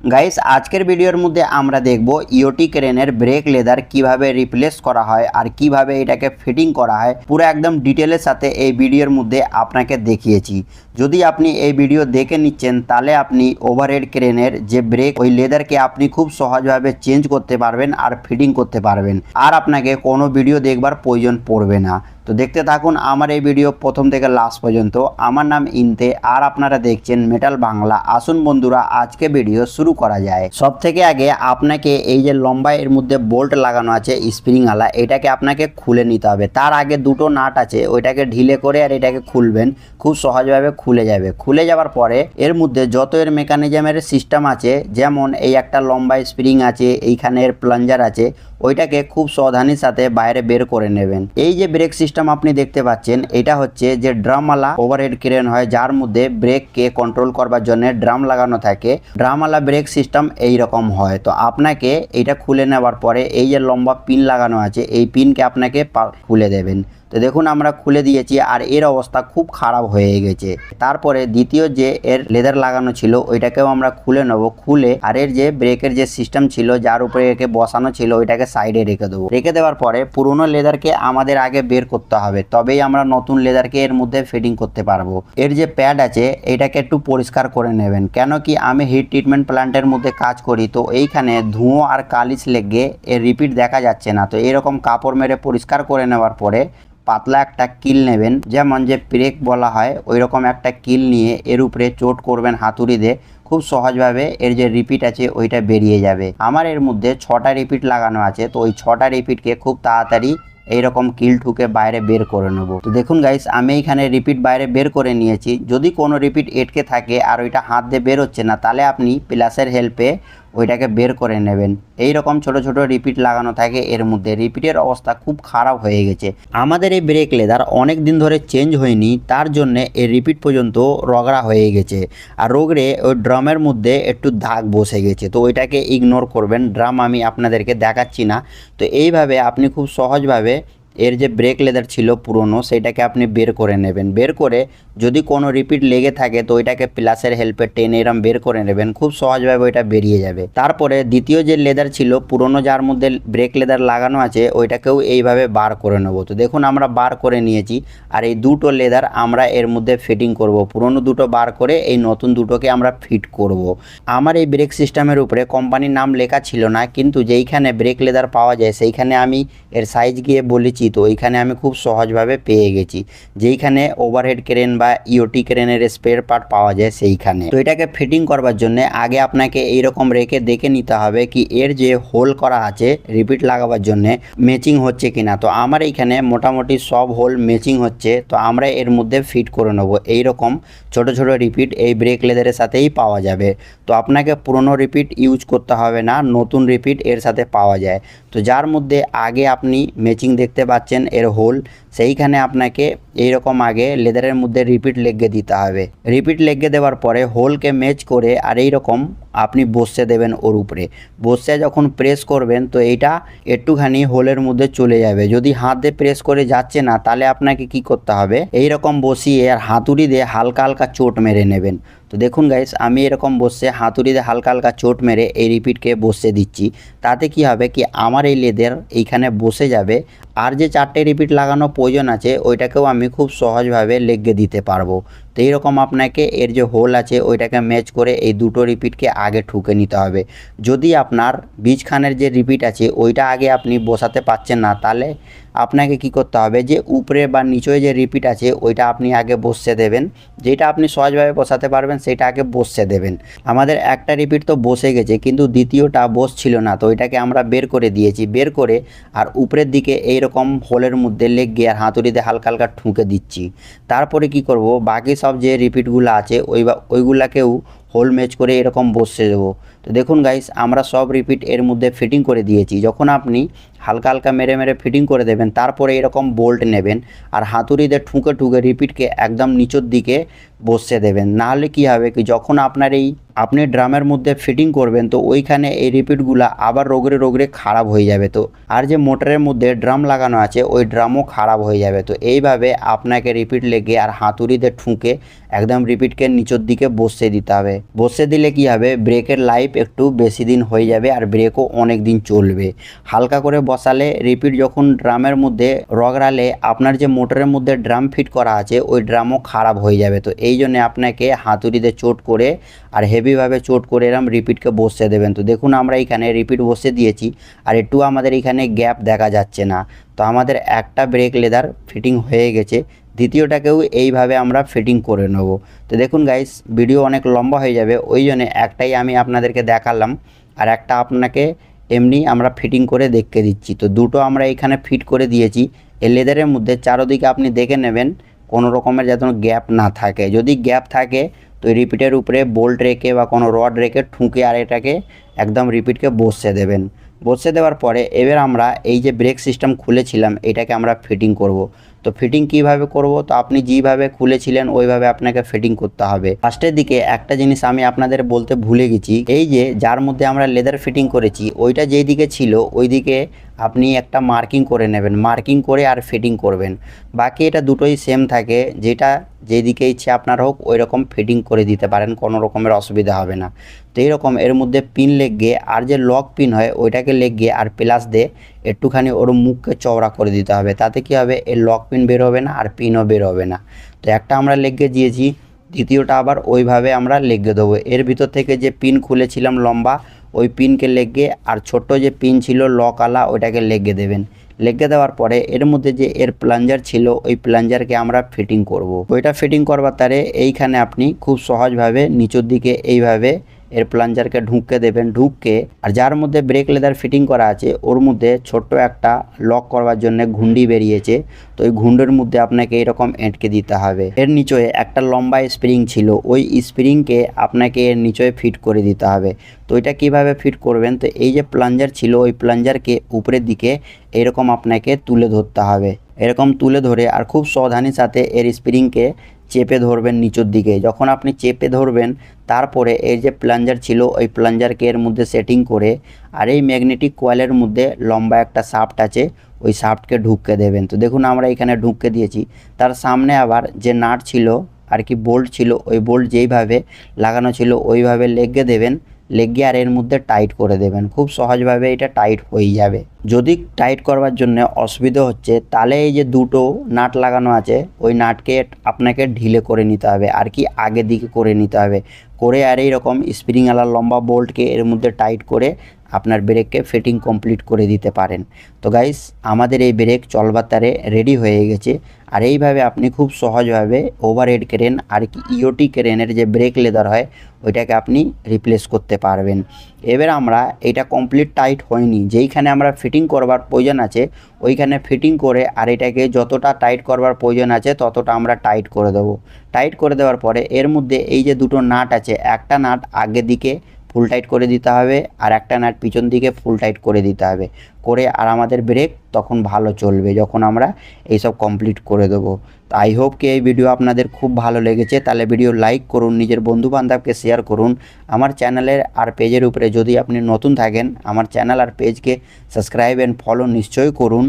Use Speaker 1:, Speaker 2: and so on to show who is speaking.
Speaker 1: Guys আজকের ভিডিওর মধ্যে আমরা দেখব ইওটি ক্রেনের ব্রেক লেদার কিভাবে রিপ্লেস করা হয় আর কিভাবে এটাকে ফিটিং করা হয় পুরো একদম ডিটেলের সাথে এই ভিডিওর মধ্যে আপনাকে দেখিয়েছি। যদি আপনি এই ভিডিও দেখে নিচ্ছেন তাহলে আপনি ওভারহেড ক্রেনের যে ব্রেক ওই লেদারকে আপনি খুব সহজভাবে চেঞ্জ করতে পারবেন আর ফিটিং করতে পারবেন, আর আপনাকে কোনো ভিডিও দেখবার প্রয়োজন পড়বে না। তো দেখতে থাকুন আমার এই ভিডিও প্রথম থেকে লাস্ট পর্যন্ত। আমার নাম ইনতে আর আপনারা দেখছেন মেটাল বাংলা। আসুন বন্ধুরা আজকে ভিডিও শুরু করা যায়। সব থেকে আগে আপনাকে এই যে লম্বা এর মধ্যে বোল্ট লাগানো আছে স্প্রিং আলা, এটাকে আপনাকে খুলে নিতে হবে। তার আগে দুটো নাট আছে ওইটাকে ঢিলে করে আর এটাকে খুলবেন, খুব সহজভাবে খুলে যাবে। খুলে যাওয়ার পরে এর মধ্যে যত এর মেকানিজমের সিস্টেম আছে, যেমন এই একটা লম্বা স্প্রিং আছে, এইখানের প্লাঞ্জার আছে, ওইটাকে খুব সাবধানের সাথে বাইরে বের করে নেবেন। এই যে ব্রেক সিস্টেম আপনি দেখতে পাচ্ছেন, এটা হচ্ছে যে ড্রামওয়ালা ওভারহেড ক্রেন হয়, যার মধ্যে ব্রেককে কন্ট্রোল করবার জন্য ড্রাম লাগানো থাকে। ড্রামওয়ালা ব্রেক সিস্টেম এই রকম হয়। তো আপনাকে এটা খুলে নেওয়ার পরে এই যে লম্বা পিন লাগানো আছে, এই পিনকে আপনাকে খুলে দেবেন। তো দেখুন আমরা খুলে দিয়েছি আর এর অবস্থা খুব খারাপ হয়ে গেছে। তারপরে দ্বিতীয় যে এর লেদার লাগানো ছিল ওইটাকেও আমরা খুলে নেব। খুলে আর এর যে ব্রেকের যে সিস্টেম ছিল যার উপরে একে বসানো ছিল ওইটাকে সাইডে রেখে দেবো। রেখে দেওয়ার পরে পুরোনো লেদারকে আমাদের আগে বের করতে হবে, তবেই আমরা নতুন লেদারকে এর মধ্যে ফিটিং করতে পারবো। এর যে প্যাড আছে এটাকে একটু পরিষ্কার করে নেবেন, কেন কি আমি হিট ট্রিটমেন্ট প্ল্যান্টের মধ্যে কাজ করি, তো এইখানে ধুঁয়ো আর কালিশ লেগে এর রিপিট দেখা যাচ্ছে না। তো এরকম কাপড় মেরে পরিষ্কার করে নেওয়ার পরে পাতলা একটা কিল নেবেন, যেমন যে ব্রেক বলা হয় ওই রকম একটা কিল নিয়ে এর উপরে চোট করবেন হাতুড়ি দিয়ে। খুব সহজভাবে এর যে রিপিট আছে ওইটা বেরিয়ে যাবে। আমার এর মধ্যে 6টা রিপিট লাগানো আছে, তো ওই 6টা রিপিটকে খুব তাড়াতাড়ি এইরকম কিল ঠুকে বাইরে বের করে নেব। তো দেখুন গাইস আমি এইখানে রিপিট বাইরে বের করে নিয়েছি। যদি কোনো রিপিট এটকে থাকে আর ওইটা হাত দিয়ে বের হচ্ছে না, তাহলে আপনি প্লাসের হেল্পে ওইটাকে বের করে নেবেন। এই রকম ছোট ছোট রিপিট লাগানো থাকে এর মধ্যে। রিপিটের অবস্থা খুব খারাপ হয়ে গেছে। আমাদের এই ব্রেক লেদার অনেক দিন ধরে চেঞ্জ হয়নি, তার জন্য এই রিপিট পর্যন্ত রগড়া হয়ে গেছে। আর রগড়ে ওই ড্রামের মধ্যে একটু দাগ বসে গেছে, তো ওইটাকে ইগনোর করবেন। ড্রাম আমি আপনাদেরকে দেখাচ্ছি না। তো এইভাবে আপনি খুব সহজভাবে এর যে ব্রেক লেদার ছিল পুরনো সেটাকে আপনি বের করে নেবেন। বের করে যদি কোনো রিপিট লেগে থাকে তো ওইটাকে প্লাসের হেল্পে টেনে এরম বের করে নেবেন, খুব সহজভাবে ওইটা বেরিয়ে যাবে। তারপরে দ্বিতীয় যে লেদার ছিল পুরনো, যার মধ্যে ব্রেক লেদার লাগানো আছে, ওইটাকেও এইভাবে বার করে নেব। তো দেখুন আমরা বার করে নিয়েছি আর এই দুটো লেদার আমরা এর মধ্যে ফিটিং করব। পুরনো দুটো বার করে এই নতুন দুটোকে আমরা ফিট করব। আমার এই ব্রেক সিস্টেমের উপরে কোম্পানির নাম লেখা ছিল না, কিন্তু যেইখানে ব্রেক লেদার পাওয়া যায় সেইখানে আমি এর সাইজ গিয়ে বলেছি, তো এইখানে আমি খুব সহজভাবে পেয়ে গেছি। যেইখানে ওভারহেড ক্রেন বা ইওটি ক্রেনের স্পেয়ার পার্ট পাওয়া যায় সেইখানে। তো এটাকে ফিটিং করবার জন্য আগে আপনাকে এইরকম রেখে দেখে নিতে হবে কি এর যে হোল করা আছে রিপিট লাগাবার জন্য ম্যাচিং হচ্ছে কিনা। তো আমার এইখানে মোটামুটি সব হোল ম্যাচিং হচ্ছে, তো আমরা এর মধ্যে ফিট করে নেব। এইরকম ছোট ছোট রিপিট এই ব্রেক লেদারের সাথেই পাওয়া যাবে। তো আপনাকে পুরনো রিপিট ইউজ করতে হবে না, নতুন রিপিট এর সাথে পাওয়া যায়। তো যার মধ্যে আগে আপনি ম্যাচিং দেখতে পাচ্ছেন এর হোল, সেইখানে আপনাকে এইরকম আগে লেদারের মধ্যে রিপিট লেগে দিতে হবে। রিপিট লেগে দেওয়ার পরে হোলকে ম্যাচ করে আর এইরকম আপনি বসে দেবেন ওর উপরে। বসে যখন প্রেস করবেন তো এইটা একটুখানি হোলের মধ্যে চলে যাবে। যদি হাত দিয়ে প্রেস করে যাচ্ছে না তাহলে আপনাকে কি করতে হবে, এইরকম বসিয়ে আর হাতুড়ি দিয়ে হালকা হালকা চোট মেরে নেবেন। তো দেখুন গাইস আমি এরকম বসে হাতুড়ি দিয়ে হালকা হালকা চোট মেরে এই রিপিটকে বসে দিচ্ছি। তাতে কি হবে কি আমার এই লেদার এইখানে বসে যাবে, আর যে 4টে রিপিট লাগানো প্রয়োজন আছে ওইটাকেও আমি খুব সহজভাবে লেগে দিতে পারবো। তো এইরকম আপনাকে এর যে হোল আছে ওইটাকে ম্যাচ করে এই দুটো রিপিটকে আগে ঠুকে নিতে হবে। যদি আপনার বীজখানের যে রিপিট আছে ওইটা আগে আপনি বসাতে পারছেন না, তাহলে আপনাকে কি করতে হবে যে উপরে বা নিচে যে রিপিট আছে ওইটা আপনি আগে বসে দেবেন। যেটা আপনি সহজভাবে বসাতে পারবেন সেটা আগে বসে দেবেন। আমাদের একটা রিপিট তো বসে গেছে, কিন্তু দ্বিতীয়টা বসছিল না, তো ওইটাকে আমরা বের করে দিয়েছি। বের করে আর উপরের দিকে এইরকম হোলের মধ্যে লেগে আর হাতুড়িতে হালকা হালকা ঠুকে দিচ্ছি। তারপরে কি করব, বাকি সব যে রিপিটগুলো আছে ওইগুলাকেও হোল ম্যাচ করে এরকম বসে দেবো। তো দেখুন গাইস আমরা সব রিপিট এর মধ্যে ফিটিং করে দিয়েছি। যখন আপনি হালকা হালকা মেরে মেরে ফিটিং করে দেবেন, তারপরে এরকম বোল্ট নেবেন আর হাতুড়ি দিয়ে ঠুকে ঠুকে রিপিটকে একদম নিচের দিকে বসে দেবেন। নাহলে কি হবে কি যখন আপনার আপনি ড্রামের মধ্যে ফিটিং করবেন তো ওইখানে এই রিপিটগুলো আবার রোগরে খারাপ হয়ে যাবে। তো আর যে মোটরের মধ্যে ড্রাম লাগানো আছে ওই ড্রামও খারাপ হয়ে যাবে। তো এইভাবে আপনাকে রিপিট লেগে আর হাতুড়িতে ঠুকে একদম রিপিটকে নিচের দিকে বসে দিতে হবে। বসে দিলে কি হবে, ব্রেকের লাইফ লাইফ একটু বেশি দিন হয়ে যাবে আর ব্রেকও অনেক দিন চলবে। হালকা করে বসালে রিপিট যখন ড্রামের মধ্যে রগড়ালে আপনার যে মোটরের মধ্যে ড্রাম ফিট করা আছে ওই ড্রামও খারাপ হয়ে যাবে। তো এই জন্য আপনাকে হাতুড়িতে চোট করে আর হেভিভাবে চোট করে এরম রিপিটকে বসিয়ে দেবেন। তো দেখুন আমরা এখানে রিপিট বসিয়ে দিয়েছি আর একটু আমাদের এখানে গ্যাপ দেখা যাচ্ছে না। তো আমাদের একটা ব্রেক লেদার ফিটিং হয়ে গেছে, দ্বিতীয়টাকেও এইভাবে আমরা ফিটিং করে নেব। তো দেখুন গাইস, ভিডিও অনেক লম্বা হয়ে যাবে, ওই জন্য একটাই আমি আপনাদেরকে দেখালাম আর একটা আপনাকে এমনি আমরা ফিটিং করে দেখিয়ে দিচ্ছি। তো দুটো আমরা এখানে ফিট করে দিয়েছি। এই লেদারের মধ্যে চারোদিকে আপনি দেখে নেবেন কোনো রকমের যাতে গ্যাপ না থাকে। যদি গ্যাপ থাকে তো রিপিটের উপরে বোল্ট রেখে বা কোনো রড রেখে ঠুকে আর এটাকে একদম রিপিটকে বসিয়ে দেবেন। বসিয়ে দেওয়ার পরে এবার আমরা এই যে ব্রেক সিস্টেম খুলেছিলাম এটাকে আমরা ফিটিং করব। তো ফিটিং কিভাবে করব, তো আপনি যেভাবে খুলেছিলেন ওইভাবে আপনাকে ফিটিং করতে হবে। ফার্স্টের দিকে একটা জিনিস আমি আপনাদের বলতে ভুলে গেছি, এই যে যার মধ্যে আমরা লেদার ফিটিং করেছি ওইটা যেই দিকে ছিল ওই দিকে আপনি একটা মার্কিং করে নেবেন, মার্কিং করে আর ফিটিং করবেন। বাকি এটা দুটোই সেম থাকে, যেটা যেদিকে ইচ্ছে আপনার হোক ওই রকম ফিটিং করে দিতে পারেন, কোনো রকমের অসুবিধা হবে না। তো এইরকম এর মধ্যে পিন লেগে আর যে লক পিন হয় ওইটাকে লেগে আর প্লাস দিয়ে একটুখানি ওর মুখকে চওড়া করে দিতে হবে। তাতে কি হবে, এর লক পিন বের হবে না আর পিনও বের হবে না। তো একটা আমরা লেগে দিয়েছি, দ্বিতীয়টা আবার ওইভাবে আমরা লেগে দেবো। এর ভিতর থেকে যে পিন খুলেছিলাম লম্বা ওই পিনকে লেগে আর ছোট্ট যে পিন ছিল লকওয়ালা ওইটাকে লেগে দেবেন। লেগে দেওয়ার পরে এর মধ্যে যে এর প্লাঞ্জার ছিল ওই প্লাঞ্জারকে আমরা ফিটিং করব। ওইটা ফিটিং করবার তারে এইখানে আপনি খুব সহজভাবে নিচের দিকে এইভাবে এর প্লাঞ্জারকে ঢুকে দেবেন। ঢুকে আর যার মধ্যে ব্রেক লেদার ফিটিং করা আছে ওর মধ্যে ছোট্ট একটা লক করবার জন্য ঘুন্ডি বেরিয়েছে। তো ওই ঘুন্ডের মধ্যে আপনাকে এরকম এঁটকে দিতে হবে। এর নিচে একটা লম্বা স্প্রিং ছিল, ওই স্প্রিংকে আপনাকে এর নিচে ফিট করে দিতে হবে। তো এটা কিভাবে ফিট করবেন, তো এই যে প্লাঞ্জার ছিল ওই প্লাঞ্জারকে উপরের দিকে এরকম আপনাকে তুলে ধরতে হবে। এরকম তুলে ধরে আর খুব সাবধানের সাথে এর স্প্রিংকে চেপে ধরবেন নিচের দিকে। যখন আপনি চেপে ধরবেন তারপরে এই যে প্লাঞ্জার ছিল ওই প্লাঞ্জারকে এর মধ্যে সেটিং করে আর এই ম্যাগনেটিক কয়েলের মধ্যে লম্বা একটা শাফট আছে ওই শাফটকে ঢুকে দেবেন। তো দেখুন আমরা এখানে ঢুকে দিয়েছি। তার সামনে আবার যে নাট ছিল আর কি বোল্ট ছিল ওই বোল্ট যেইভাবে লাগানো ছিল ওইভাবে লেগে দেবেন। লেগে আর এর মধ্যে টাইট করে দেবেন। খুব সহজভাবে এটা টাইট হয়ে যাবে। যদি টাইট করবার জন্য অসুবিধা হচ্ছে তাহলে এই যে দুটো নাট লাগানো আছে ওই নাটকে আপনাকে ঢিলে করে নিতে হবে আর কি আগে দিকে করে নিতে হবে। করে আর এইরকম স্প্রিংওয়ালা লম্বা বোল্টকে এর মধ্যে টাইট করে আপনার ব্রেককে ফিটিং কমপ্লিট করে দিতে পারেন। তো গাইস, আমাদের এই ব্রেক চলবার তারে রেডি হয়ে গেছে। আর এইভাবে আপনি খুব সহজভাবে ওভারহেড ক্রেন আর কি ইওটি ক্রেনের যে ব্রেক লেদার হয় ওইটাকে আপনি রিপ্লেস করতে পারবেন। এবার আমরা এটা কমপ্লিট টাইট হয়নি, যেইখানে আমরা ফিটিং করবার প্রয়োজন আছে ওইখানে ফিটিং করে আর এটাকে যতটা টাইট করবার প্রয়োজন আছে ততটা আমরা টাইট করে দেবো। টাইট করে দেওয়ার পরে এর মধ্যে এই যে দুটো নাট আছে, একটা নাট আগের দিকে ফুল টাইট করে দিতে হবে আর একটা নাট পিছন দিকে ফুল টাইট করে দিতে হবে। করে আর আমাদের ব্রেক তখন ভালো চলবে যখন আমরা এইসব কমপ্লিট করে দেবো। তো আই হোপ কি এই ভিডিও আপনাদের খুব ভালো লেগেছে, তাহলে ভিডিও লাইক করুন, নিজের বন্ধুবান্ধবকে শেয়ার করুন। আমার চ্যানেলের আর পেজের উপরে যদি আপনি নতুন থাকেন আমার চ্যানেল আর পেজকে সাবস্ক্রাইব অ্যান্ড ফলো নিশ্চয়ই করুন।